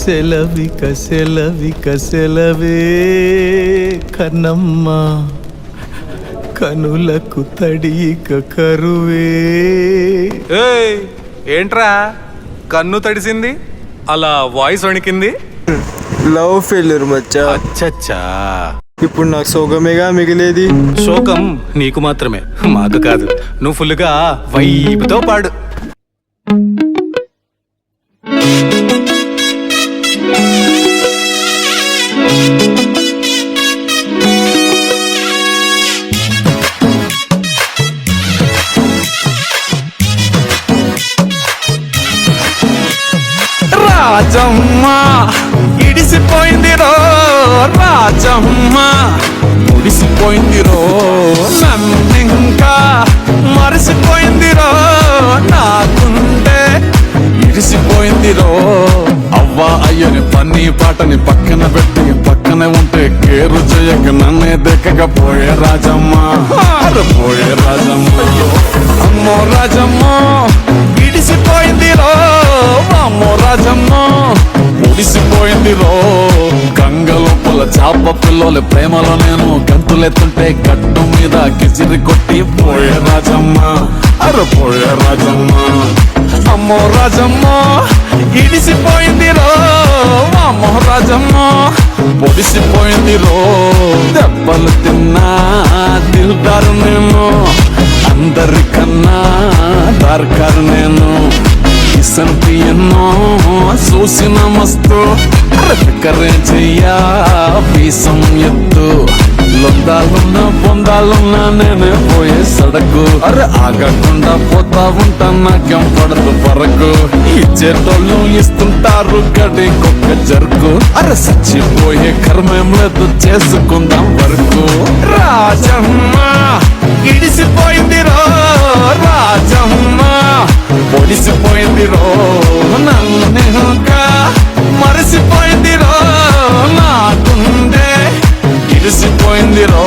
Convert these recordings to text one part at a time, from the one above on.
సెలవిక సెలవిక సెలవే కన్నమ్మ, కనులకు తడిక కరువే. ఏంట్రా కన్ను తడిసింది, అలా వాయిస్ వణికింది? లవ్ ఫెయిల్యూర్ మచ్చా. అచ్చచ్చా, ఇప్పుడు నాకు శోకమేగా మిగిలేది. శోకం నీకు మాత్రమే, మాకు కాదు. నువ్వు ఫుల్గా వైపుతో పాడు. రాజమ్మ ఇడిసిపోయింది రో, రాజమ్మ ముడిసిపోయింది రో, నన్నింకా మరిసిపోయింది రో, నాకుంటే ఇడిసిపోయింది రో. అవ్వా అయ్యని పని పాటని పక్కన పెట్టి పక్కనే ఉంటే కేరు చేయక నన్నే దక్కకపోయే రాజమ్మ, పోయే రాజమ్మ. అమ్మో రాజమ్మ ఇడిసిపోయింది రో, అమ్మో రాజమ్మ ముడిసిపోయింది రో. గంగ లోపల చాప పిల్లల ప్రేమలో నేను గంతులెత్తుంటే గట్టు మీద కిసిరి కొట్టి పోయే రాజమ్మ, పోయే రాజమ్మ. అమ్మో రాజమ్మ ఇడిసిపోయింది రో, అమ్మో రాజమ్మ పొడిసిపోయింది రో. దెబ్బలు తిన్నా దిల్దారు నేను, అందరికన్నా దార్కారు నేను. కిసన్కి ఎన్నో చూసిన మస్తు, ఫికరే చెయ్యా పీసం ఎత్తు. లొందాలున్నా పొందాలున్నా నేనే పోయే సడకు, ఆగకుండా పోతా ఉంటా నాకేం పడదు పరకు. ఇచ్చేటోళ్ళు ఇస్తుంటారు గడి కొక్క జరుకు, సచ్చిపోయే కర్మేం లేదు చేసుకుందాం వరకు. రాజమ్మ ఇడిసిపోయింది రో, రాజమ్మ పొడిసిపోయింది రో, నన్ను మరిసిపోయింది రో, నాకుండే ఇడిసిపోయింది రో.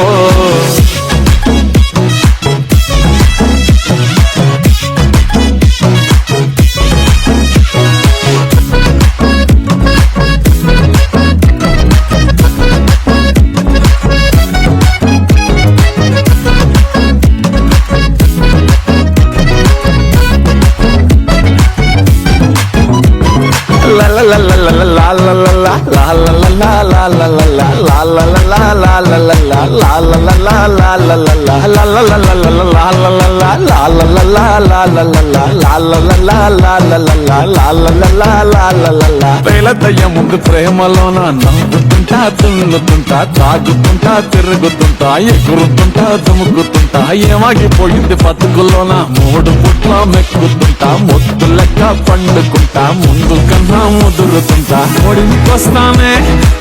ముందు ప్రేమలోన నవ్వుతుంటా తున్నుతుంటా తాగుతుంటా తిరుగుతుంటా ఎగురుతుంటా దుముకుతుంటా. ఏమాగిపోయింది బతుకులోన మూడు పుట్ల మెక్కుతుంటా, మొద్దు లెక్క పండుకుంటా, ముందు కన్నా ముదురుతుంటా. ఒడింకొస్తానే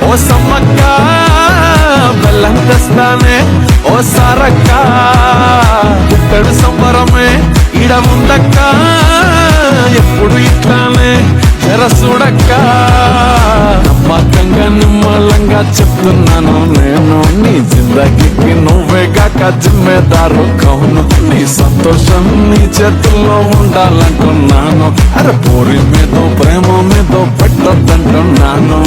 ఓ సమ్మక్క, బెల్లం తెస్తానే ఓ సారక్క, ఇత్తడు సంబరమే ఇడ ముందక్క, ఎప్పుడు ఇట్లానే జర చూడక్క. నమ్మకంగా నిమ్మలంగా చెప్తున్నాను నేను, నీ జిందగీకి నువ్వే కాక జిమ్మేదారు కౌను. నీ సంతోషం నీ చేతుల్లో ఉండాలనుకున్నాను, పోరి మీదో ప్రేమ మీదో పెట్టొద్దంటున్నాను.